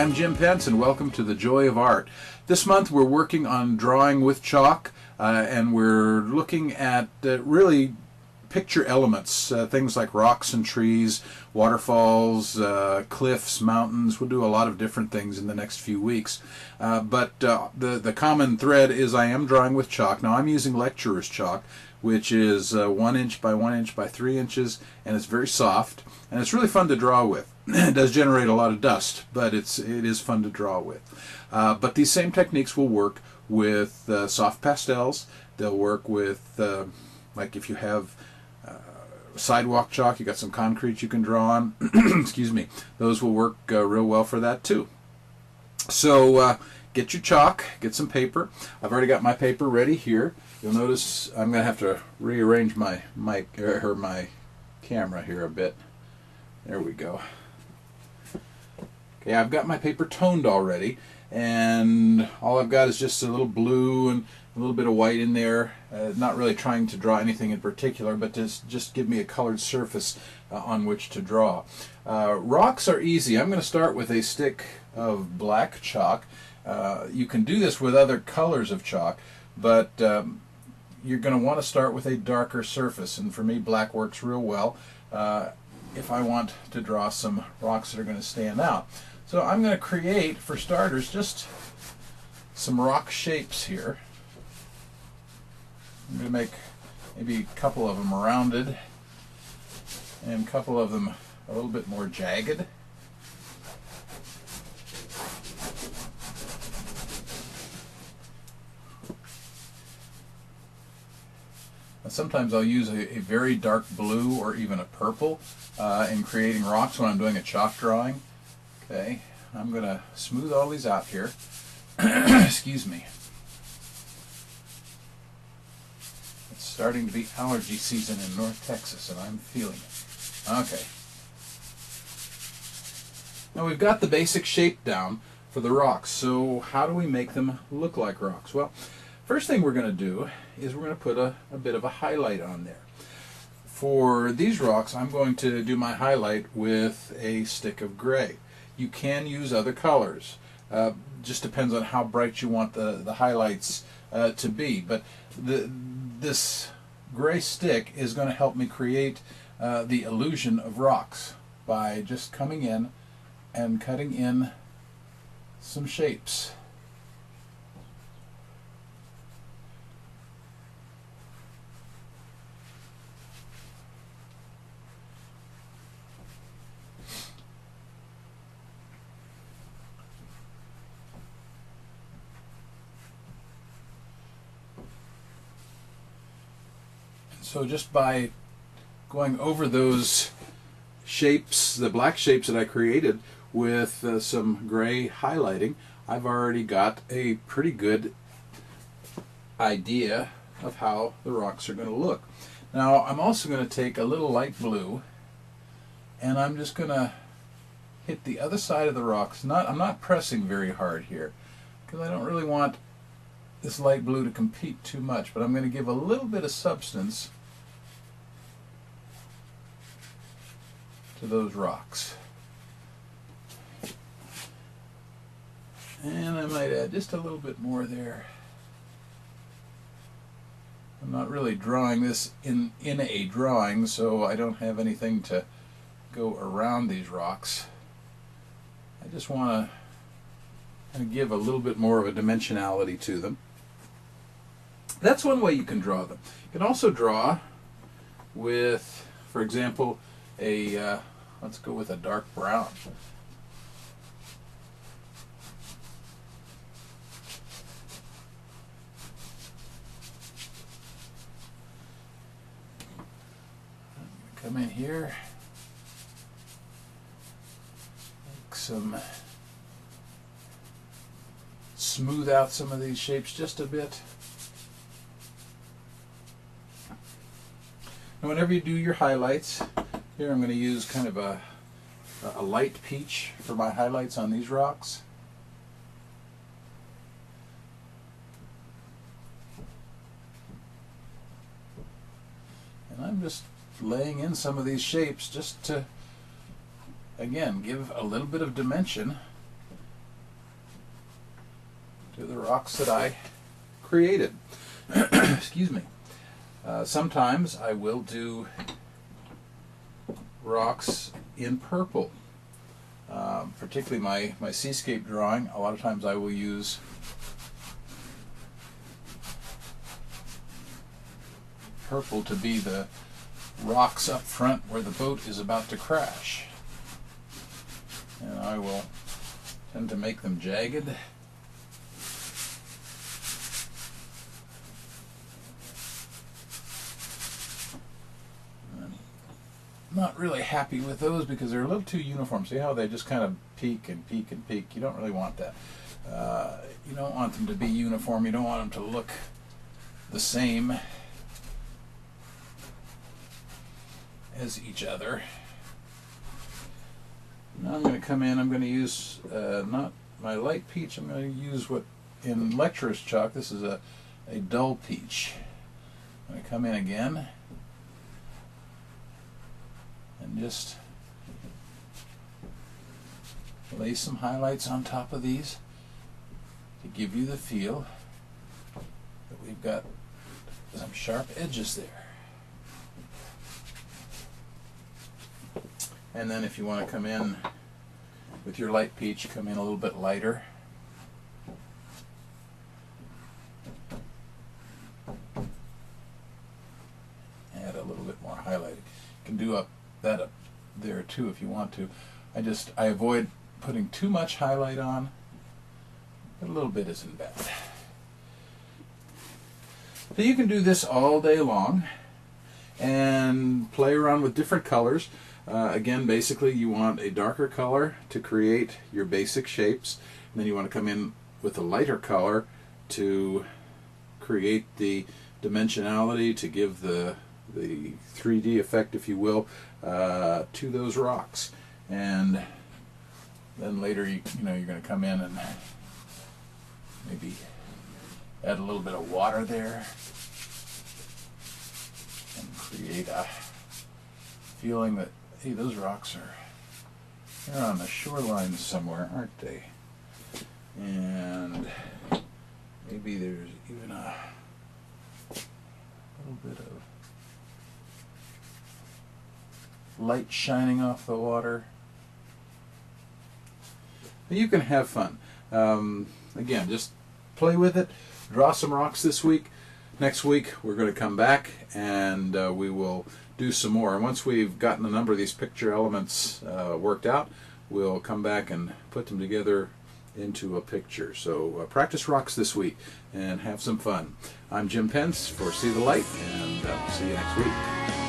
I'm Jim Pence, and welcome to The Joy of Art. This month we're working on drawing with chalk, and we're looking at really picture elements, things like rocks and trees, waterfalls, cliffs, mountains. We'll do a lot of different things in the next few weeks. But the common thread is I am drawing with chalk. Now I'm using lecturer's chalk, which is 1 inch by 1 inch by 3 inches, and it's very soft, and it's really fun to draw with. It does generate a lot of dust, but it is fun to draw with. But these same techniques will work with soft pastels. They'll work with, like if you have sidewalk chalk, you got some concrete you can draw on. Excuse me. Those will work real well for that too. So get your chalk, get some paper. I've already got my paper ready here. You'll notice I'm going to have to rearrange my mic or my camera here a bit. There we go. Okay, I've got my paper toned already, and all I've got is just a little blue and a little bit of white in there. Not really trying to draw anything in particular, but just give me a colored surface on which to draw. Rocks are easy. I'm going to start with a stick of black chalk. You can do this with other colors of chalk, but you're going to want to start with a darker surface, and for me black works real well if I want to draw some rocks that are going to stand out. So I'm going to create, for starters, just some rock shapes here. I'm going to make maybe a couple of them rounded and a couple of them a little bit more jagged. Sometimes I'll use a very dark blue or even a purple in creating rocks when I'm doing a chalk drawing. Okay, I'm going to smooth all these out here. Excuse me. It's starting to be allergy season in North Texas, and I'm feeling it. Okay. Now we've got the basic shape down for the rocks, so how do we make them look like rocks? Well, first thing we're going to do is we're going to put a bit of a highlight on there. For these rocks, I'm going to do my highlight with a stick of gray. You can use other colors. Just depends on how bright you want the highlights to be. But this gray stick is going to help me create the illusion of rocks by just coming in and cutting in some shapes. So just by going over those shapes, the black shapes that I created with some gray highlighting, I've already got a pretty good idea of how the rocks are going to look. Now I'm also going to take a little light blue, and I'm just going to hit the other side of the rocks. I'm not pressing very hard here because I don't really want this light blue to compete too much, but I'm going to give a little bit of substance to those rocks. And I might add just a little bit more there. I'm not really drawing this in a drawing, so I don't have anything to go around these rocks. I just want to give a little bit more of a dimensionality to them. That's one way you can draw them. You can also draw with, for example, let's go with a dark brown. Come in here, make smooth out some of these shapes just a bit. Now whenever you do your highlights, here I'm going to use kind of a light peach for my highlights on these rocks. And I'm just laying in some of these shapes just to, again, give a little bit of dimension to the rocks that I created. Excuse me. Sometimes I will do rocks in purple. Particularly my seascape drawing, a lot of times I will use purple to be the rocks up front where the boat is about to crash. And I will tend to make them jagged. Not really happy with those because they're a little too uniform. See how they just kind of peak and peak and peak? You don't really want that. You don't want them to be uniform. You don't want them to look the same as each other. Now I'm going to come in, I'm going to use not my light peach, I'm going to use what in lecturer's chalk, this is a dull peach. I'm going to come in again and just lay some highlights on top of these to give you the feel that we've got some sharp edges there. And then if you want to come in with your light peach, come in a little bit lighter. Add a little bit more highlight. You can do that up there too if you want to. I avoid putting too much highlight on, but a little bit isn't bad. So you can do this all day long and play around with different colors. Again, basically you want a darker color to create your basic shapes, and then you want to come in with a lighter color to create the dimensionality, to give the 3D effect, if you will, to those rocks. And then later you're going to come in and maybe add a little bit of water there and create a feeling that, hey, those rocks they're on the shoreline somewhere, aren't they? And maybe there's even a little bit of light shining off the water. But you can have fun. Again, just play with it. Draw some rocks this week. Next week we're going to come back and we will do some more. And once we've gotten a number of these picture elements worked out, we'll come back and put them together into a picture. So practice rocks this week and have some fun. I'm Jim Pence for See the Light, and see you next week.